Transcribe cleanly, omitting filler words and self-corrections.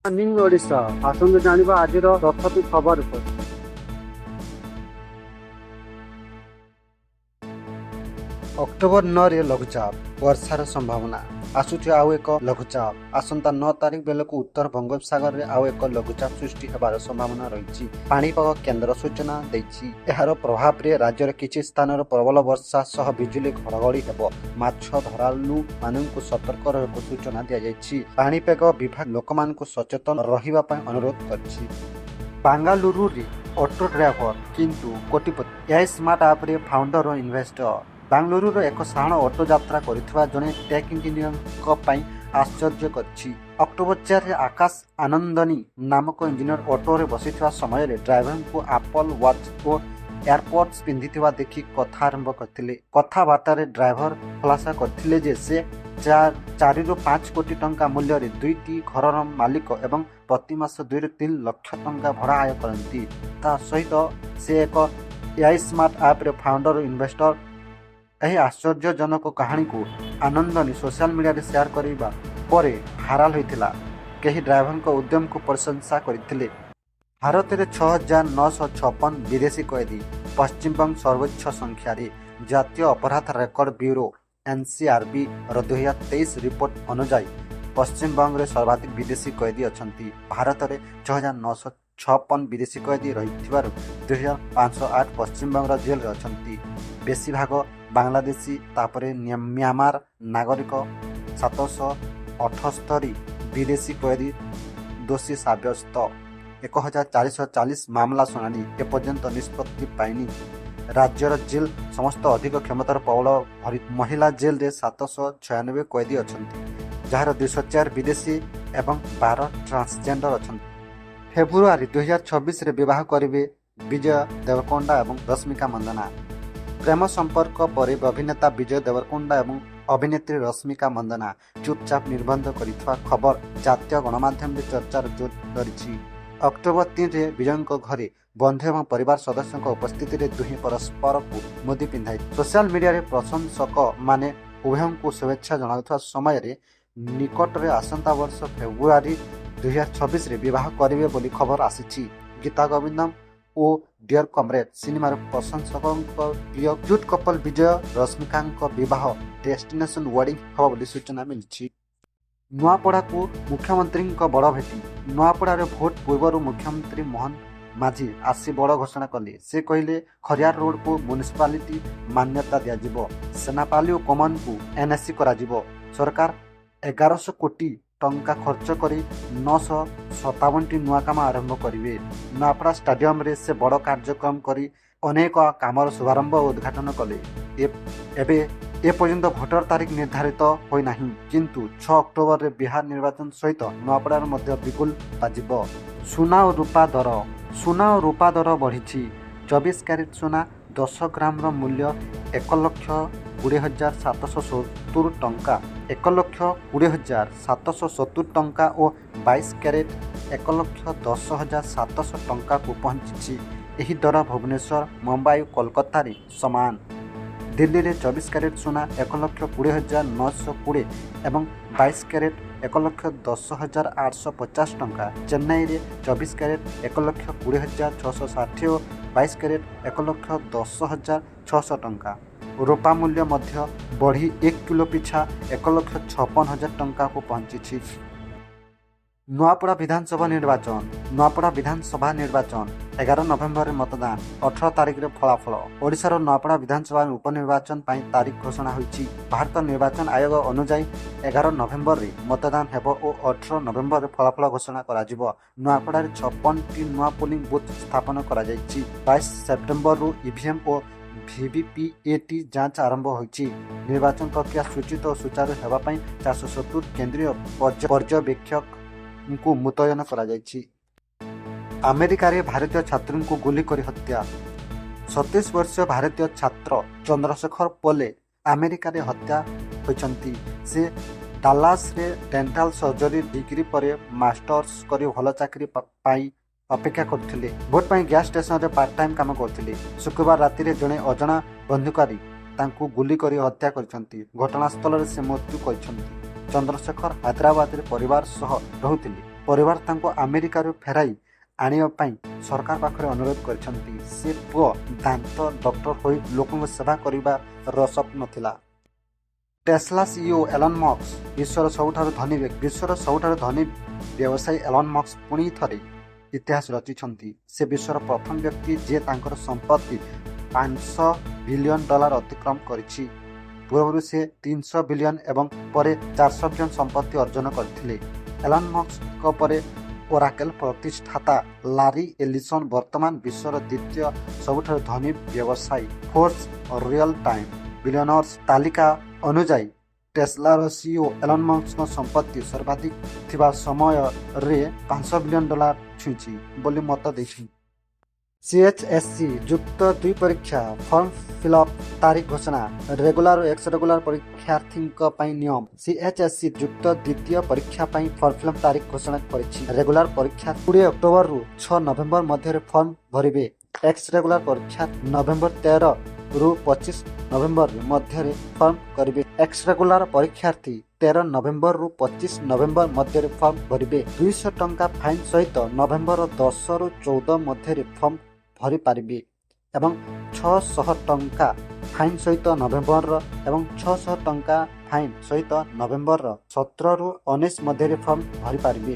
Morning Odisha ଆସନ୍ତୁ ଜାଣିବା ଆଜିର 10ଟି ଖବର ଉପରେ। ଅକ୍ଟୋବର 9ରେ ଲଘୁଚାପ, ବର୍ଷାର ସମ୍ଭାବନା। ଆସୁଛି ଆଉ ଏକ ଲଘୁଚାପ। ଆସନ୍ତା 9 ତାରିଖ ବେଳକୁ ଉତ୍ତର ବଙ୍ଗୋପସାଗରରେ ଆଉ ଏକ ଲଘୁଚାପ ସୃଷ୍ଟି ହେବାର ସମ୍ଭାବନା ରହିଛି। ପାଣିପାଗ କେନ୍ଦ୍ର ସୂଚନା ଦେଇଛି। ଏହାର ପ୍ରଭାବରେ ରାଜ୍ୟର କିଛି ସ୍ଥାନରେ ପ୍ରବଳ ବର୍ଷା ସହ ବିଜୁଳି ଘଡ଼ଘଡ଼ି ହେବ। ମାଛ ଧରାଳୁମାନଙ୍କୁ ସତର୍କ ରହିବାକୁ ସୂଚନା ଦିଆଯାଇଛି। ପାଣିପାଗ ବିଭାଗ ଲୋକମାନଙ୍କୁ ସଚେତନ ରହିବା ପାଇଁ ଅନୁରୋଧ କରିଛି। ବାଙ୍ଗାଲୁରୁରେ ଅଟୋ ଡ୍ରାଇଭର କିନ୍ତୁ କୋଟିପତି। ଏଆଇ ସ୍ମାର୍ଟ ଆପ୍ରେ ଫାଉଣ୍ଡର ଓ ଇନଭେଷ୍ଟର। ବାଙ୍ଗାଲୁରୁର ଏକ ସାଧାରଣ ଅଟୋ ଯାତ୍ରା କରୁଥିବା ଜଣେ ଟେକ୍ ଇଞ୍ଜିନିୟରଙ୍କ ପାଇଁ ଆଶ୍ଚର୍ଯ୍ୟ କରିଛି। ଅକ୍ଟୋବର 4ରେ ଆକାଶ ଆନନ୍ଦନୀ ନାମକ ଇଞ୍ଜିନିୟର ଅଟୋରେ ବସିଥିବା ସମୟରେ ଡ୍ରାଇଭରଙ୍କୁ ଆପଲ ୱାଚ୍ ଓ ଏୟାରପଡ୍ସ ପିନ୍ଧିଥିବା ଦେଖି କଥା ଆରମ୍ଭ କରିଥିଲେ। କଥାବାର୍ତ୍ତାରେ ଡ୍ରାଇଭର ଖୁଲାସା କରିଥିଲେ ଯେ ସେ 4ରୁ 5 କୋଟି ଟଙ୍କା ମୂଲ୍ୟରେ 2ଟି ଘରର ମାଲିକ ଏବଂ ପ୍ରତି ମାସ 2ରୁ 3 ଲକ୍ଷ ଟଙ୍କା ଭଡ଼ା ଆୟ କରନ୍ତି। ତା ସହିତ ସେ ଏକ ଏଆଇ ସ୍ମାର୍ଟ ଆପ୍ର ଫାଉଣ୍ଡର ଓ ଇନଭେଷ୍ଟର। ଏହି ଆଶ୍ଚର୍ଯ୍ୟଜନକ କାହାଣୀକୁ ଆନନ୍ଦନୀ ସୋସିଆଲ ମିଡ଼ିଆରେ ସେୟାର କରିବା ପରେ ଭାଇରାଲ ହୋଇଥିଲା। କେହି ଡ୍ରାଇଭରଙ୍କ ଉଦ୍ୟମକୁ ପ୍ରଶଂସା କରିଥିଲେ। ଭାରତରେ 6,956 ବିଦେଶୀ କଏଦୀ। ପଶ୍ଚିମବଙ୍ଗ ସର୍ବୋଚ୍ଚ ସଂଖ୍ୟାରେ। ଜାତୀୟ ଅପରାଧ ରେକର୍ଡ ବ୍ୟୁରୋ NCRBର 2023 ରିପୋର୍ଟ ଅନୁଯାୟୀ ପଶ୍ଚିମବଙ୍ଗରେ ସର୍ବାଧିକ ବିଦେଶୀ କଏଦୀ ଅଛନ୍ତି। ଭାରତରେ 6,956 ବିଦେଶୀ କଏଦୀ ରହିଥିବାରୁ 2,508 ପଶ୍ଚିମବଙ୍ଗର ଜେଲରେ ଅଛନ୍ତି। ବେଶୀଭାଗ ବାଂଲାଦେଶୀ, ତାପରେ म्यांमार ନାଗରିକ। 778 ବିଦେଶୀ କଏଦୀ ଦୋଷୀ ସାବ୍ୟସ୍ତ। 1,440 ମାମଲା ଶୁଣାଣି ଏପର୍ଯ୍ୟନ୍ତ ନିଷ୍ପତ୍ତି ପାଇନି। ରାଜ୍ୟର ଜେଲ୍ ସମସ୍ତ ଅଧିକ କ୍ଷମତାର ପ୍ରବଳ ମହିଳା ଜେଲରେ 796 କଏଦୀ ଅଛନ୍ତି, ଯାହାର 204 ବିଦେଶୀ ଏବଂ 12 ଟ୍ରାନ୍ସଜେଣ୍ଡର ଅଛନ୍ତି। ଫେବୃଆରୀ 2026ରେ ବିବାହ କରିବେ ବିଜୟ ଦେବରକୋଣ୍ଡା ଏବଂ ରଶ୍ମିକା ମନ୍ଦନା। ପ୍ରେମ ସମ୍ପର୍କ ପରେ ଅଭିନେତା ବିଜୟ ଦେବରକୋଣ୍ଡା ଏବଂ ଅଭିନେତ୍ରୀ ରଶ୍ମିକା ମନ୍ଦନା ଚୁପଚାପ ନିର୍ବନ୍ଧ କରିଥିବା ଖବର ଜାତୀୟ ଗଣମାଧ୍ୟମରେ ଚର୍ଚ୍ଚାର ଜୋର ଧରିଛି। ଅକ୍ଟୋବର 3ରେ ବିଜୟଙ୍କ ଘରେ ବନ୍ଧୁ ଏବଂ ପରିବାର ସଦସ୍ୟଙ୍କ ଉପସ୍ଥିତିରେ ଦୁହେଁ ପରସ୍ପରକୁ ମୁଦି ପିନ୍ଧାଇ ସୋସିଆଲ ମିଡ଼ିଆରେ ପ୍ରଶଂସକମାନେ ଉଭୟଙ୍କୁ ଶୁଭେଚ୍ଛା ଜଣାଉଥିବା ସମୟରେ ନିକଟରେ ଆସନ୍ତା ବର୍ଷ ଫେବୃଆରୀ 2026ରେ ବିବାହ କରିବେ ବୋଲି ଖବର ଆସିଛି। ଗୀତା ଗୋବିନ୍ଦମ ଓ ଡିୟର କମ୍ରେଡ୍ ସିନେମାର ପ୍ରଶଂସକଙ୍କ ପ୍ରିୟ କ୍ୟୁଟ୍ କପଲ ବିଜୟ ରଶ୍ମିକାଙ୍କ ବିବାହ ଡେଷ୍ଟିନେସନ ୱେଡିଂ ହେବ ବୋଲି ସୂଚନା ମିଳିଛି। ନୂଆପଡ଼ାକୁ ମୁଖ୍ୟମନ୍ତ୍ରୀଙ୍କ ବଡ଼ ଭେଟି। ନୂଆପଡ଼ାରେ ଭୋଟ ପୂର୍ବରୁ ମୁଖ୍ୟମନ୍ତ୍ରୀ ମୋହନ ମାଝୀ ଆସି ବଡ଼ ଘୋଷଣା କଲେ। ସେ କହିଲେ ଖରିଆର ରୋଡକୁ ମ୍ୟୁନିସିପାଲିଟି ମାନ୍ୟତା ଦିଆଯିବ। ସେନାପାଲି ଓ କମନକୁ NSC କରାଯିବ। ସରକାର 1100 କୋଟି ଟଙ୍କା ଖର୍ଚ୍ଚ କରି 957ଟି ନୂଆ କାମ ଆରମ୍ଭ କରିବେ। ନୂଆପଡ଼ା ଷ୍ଟାଡିୟମରେ ସେ ବଡ଼ କାର୍ଯ୍ୟକ୍ରମ କରି ଅନେକ କାମର ଶୁଭାରମ୍ଭ ଓ ଉଦ୍ଘାଟନ କଲେ। ଏବେ ଏପର୍ଯ୍ୟନ୍ତ ଭୋଟର ତାରିଖ ନିର୍ଦ୍ଧାରିତ ହୋଇନାହିଁ, କିନ୍ତୁ 6 ଅକ୍ଟୋବରରେ ବିହାର ନିର୍ବାଚନ ସହିତ ନୂଆପଡ଼ାରେ ମଧ୍ୟ ବିଗୁଲ ବାଜିବ। ସୁନା ଓ ରୂପା ଦର। ସୁନା ଓ ରୂପା ଦର ବଢ଼ିଛି। 24 କ୍ୟାରେଟ ସୁନା 10 ଗ୍ରାମର ମୂଲ୍ୟ 1,20,770 ଟଙ୍କା, 1,20,770 ଟଙ୍କା ଓ 22 କ୍ୟାରେଟ 1,10,700 ଟଙ୍କାକୁ ପହଞ୍ଚିଛି। ଏହି ଦର ଭୁବନେଶ୍ୱର, ମୁମ୍ବାଇ ଓ କୋଲକାତାରେ ସମାନ। ଦିଲ୍ଲୀରେ 24 କ୍ୟାରେଟ ସୁନା 1,20,920 ଏବଂ 22 କ୍ୟାରେଟ 1,10,850 ଟଙ୍କା। ଚେନ୍ନାଇରେ 24 କ୍ୟାରେଟ 1,20,660 ଓ 22 କ୍ୟାରେଟ 1,10,600 ଟଙ୍କା। ରୂପା ମୂଲ୍ୟ ମଧ୍ୟ ବଢ଼ି 1 କିଲୋ ପିଛା 1,56,000 ଟଙ୍କାକୁ ପହଞ୍ଚିଛି। ନୂଆପଡ଼ା ବିଧାନସଭା ନିର୍ବାଚନ। ନୂଆପଡ଼ା ବିଧାନସଭା ନିର୍ବାଚନ 11 ନଭେମ୍ବରରେ ମତଦାନ, 18 ତାରିଖରେ ଫଳାଫଳ। ଓଡ଼ିଶାର ନୂଆପଡ଼ା ବିଧାନସଭା ଉପନିର୍ବାଚନ ପାଇଁ ତାରିଖ ଘୋଷଣା ହୋଇଛି। ଭାରତ ନିର୍ବାଚନ ଆୟୋଗ ଅନୁଯାୟୀ 11 ନଭେମ୍ବରରେ ମତଦାନ ହେବ ଓ 18 ନଭେମ୍ବରରେ ଫଳାଫଳ ଘୋଷଣା କରାଯିବ। ନୂଆପଡ଼ାରେ 56ଟି ନୂଆ ପୋଲିଂ ବୁଥ୍ ସ୍ଥାପନ କରାଯାଇଛି। 22 ସେପ୍ଟେମ୍ବରରୁ EVM ଓ VVPAT ଯାଞ୍ଚ ଆରମ୍ଭ ହୋଇଛି। ନିର୍ବାଚନ ପ୍ରକ୍ରିୟା ସୂଚିତ ଓ ସୁଚାରୁ ହେବା ପାଇଁ 470 କେନ୍ଦ୍ରୀୟ ପର୍ଯ୍ୟବେକ୍ଷକଙ୍କୁ ମୁତୟନ କରାଯାଇଛି। ଆମେରିକାରେ ଭାରତୀୟ ଛାତ୍ରୀଙ୍କୁ ଗୁଲି କରି ହତ୍ୟା। 37 ବର୍ଷୀୟ ଭାରତୀୟ ଛାତ୍ର ଚନ୍ଦ୍ରଶେଖର ପୋଲେ ଆମେରିକାରେ ହତ୍ୟା ହୋଇଛନ୍ତି। ସେ ଡାଲାସରେ ଡେଣ୍ଟାଲ ସର୍ଜରୀ ଡିଗ୍ରୀ ପରେ ମାଷ୍ଟର୍ସ କରି ଭଲ ଚାକିରି ପାଇଁ ଅପେକ୍ଷା କରୁଥିଲେ। ଭୋଟ ପାଇଁ ଗ୍ୟାସ୍ ଷ୍ଟେସନରେ ପାର୍ଟ ଟାଇମ୍ କାମ କରୁଥିଲେ। ଶୁକ୍ରବାର ରାତିରେ ଜଣେ ଅଜଣା ବନ୍ଧୁକଧାରୀ ତାଙ୍କୁ ଗୁଲି କରି ହତ୍ୟା କରିଛନ୍ତି। ଘଟଣାସ୍ଥଳରେ ସେ ମୃତ୍ୟୁ କରିଛନ୍ତି। ଚନ୍ଦ୍ରଶେଖର ହାଇଦ୍ରାବାଦରେ ପରିବାର ସହ ରହୁଥିଲେ। ପରିବାର ତାଙ୍କୁ ଆମେରିକାରୁ ଫେରାଇ ଆଣିବା ପାଇଁ ସରକାର ପାଖରେ ଅନୁରୋଧ କରିଛନ୍ତି। ସେ ପୁଅ ଦାନ୍ତ ଡକ୍ଟର ହୋଇ ଲୋକଙ୍କ ସେବା କରିବାର ସ୍ୱପ୍ନ ଥିଲା। ଟେସ୍ଲା ସିଇଓ ଏଲନ୍ ମସ୍କ ବିଶ୍ୱର ସବୁଠାରୁ ଧନୀ ବ୍ୟକ୍ତି। ବିଶ୍ୱର ସବୁଠାରୁ ଧନୀ ବ୍ୟବସାୟୀ ଏଲନ୍ ମସ୍କ ପୁଣି ଥରେ ଇତିହାସ ରଚିଛନ୍ତି। ସେ ବିଶ୍ୱର ପ୍ରଥମ ବ୍ୟକ୍ତି ଯିଏ ତାଙ୍କର ସମ୍ପତ୍ତି $500 ବିଲିୟନ ଅତିକ୍ରମ କରିଛି। ପୂର୍ବରୁ ସେ 300 ବିଲିୟନ ଏବଂ ପରେ 400 ବିଲିୟନ ସମ୍ପତ୍ତି ଅର୍ଜନ କରିଥିଲେ। ଏଲନ୍ ମସ୍କଙ୍କ ପରେ ଓରାକେଲ୍ ପ୍ରତିଷ୍ଠାତା ଲାରୀ ଏଲିସନ୍ ବର୍ତ୍ତମାନ ବିଶ୍ୱର ଦ୍ୱିତୀୟ ସବୁଠାରୁ ଧନୀ ବ୍ୟବସାୟୀ। ଫୋର୍ବସ୍ ରିଅଲ୍ ଟାଇମ୍ ବିଲିୟନର୍ସ ତାଲିକା ଅନୁଯାୟୀ ଟେସ୍ଲାର ସିଇଓ ଏଲନ୍ ମସ୍କଙ୍କ ସମ୍ପତ୍ତି ସର୍ବାଧିକ ଥିବା ସମୟରେ $500 ବିଲିୟନ ଛୁଇଁଛି ବୋଲି ମତ ଦେଇଛନ୍ତି। CHSC ଯୁକ୍ତ 2 ପରୀକ୍ଷା ଫର୍ମ ଫିଲ୍ଅପ୍ ତାରିଖ ଘୋଷଣା। ରେଗୁଲାର ଓ ଏକ୍ସ ରେଗୁଲାର ପରୀକ୍ଷାର୍ଥୀଙ୍କ ପାଇଁ ନିୟମ। CHSC ଯୁକ୍ତ 2 ପରୀକ୍ଷା ପାଇଁ ଫର୍ମ ଫିଲ୍ଅପ୍ ତାରିଖ ଘୋଷଣା କରିଛି। ରେଗୁଲାର ପରୀକ୍ଷା 20 ଅକ୍ଟୋବରରୁ 6 ନଭେମ୍ବର ମଧ୍ୟରେ ଫର୍ମ ଭରିବେ। ଏକ୍ସ ରେଗୁଲାର ପରୀକ୍ଷା ନଭେମ୍ବର 13ରୁ 25 ନଭେମ୍ବର ମଧ୍ୟରେ ଫର୍ମ କରିବେ। ଏକ୍ସ ରେଗୁଲାର ପରୀକ୍ଷାର୍ଥୀ 13 ନଭେମ୍ବରରୁ 25 ନଭେମ୍ବର ମଧ୍ୟରେ ଫର୍ମ ଭରିବେ। 200 ଟଙ୍କା ଫାଇନ୍ ସହିତ ନଭେମ୍ବର 10ରୁ 14 ମଧ୍ୟରେ ଫର୍ମ ଭରିପାରିବେ ଏବଂ 600 ଟଙ୍କା ଫାଇନ୍ ସହିତ ନଭେମ୍ବରର ଏବଂ 600 ଟଙ୍କା ଫାଇନ୍ ସହିତ ନଭେମ୍ବର 17ରୁ 19 ମଧ୍ୟରେ ଫର୍ମ ଭରିପାରିବେ।